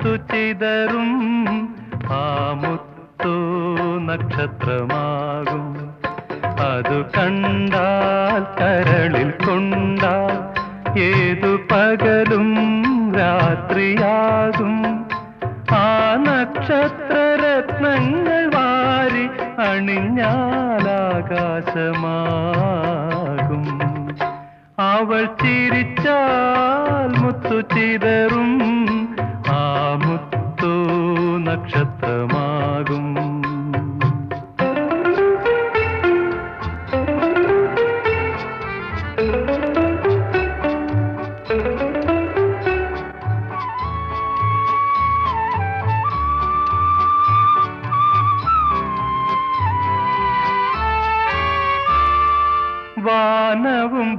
മുത്തു ചിതറും ആ മുത്തു നക്ഷത്രമാകും. അതു കണ്ടാൽ കരളിൽ കൊണ്ടാൽ ഏതു പകലും രാത്രിയാകും. ആ നക്ഷത്രരത്നങ്ങൾ വാരി അണിഞ്ഞാലാകാശമാകും. അവൾ ചിരിച്ചാൽ മുത്തു ചിതറും ആ മുത്തു നക്ഷത്രമാകും. വാനവും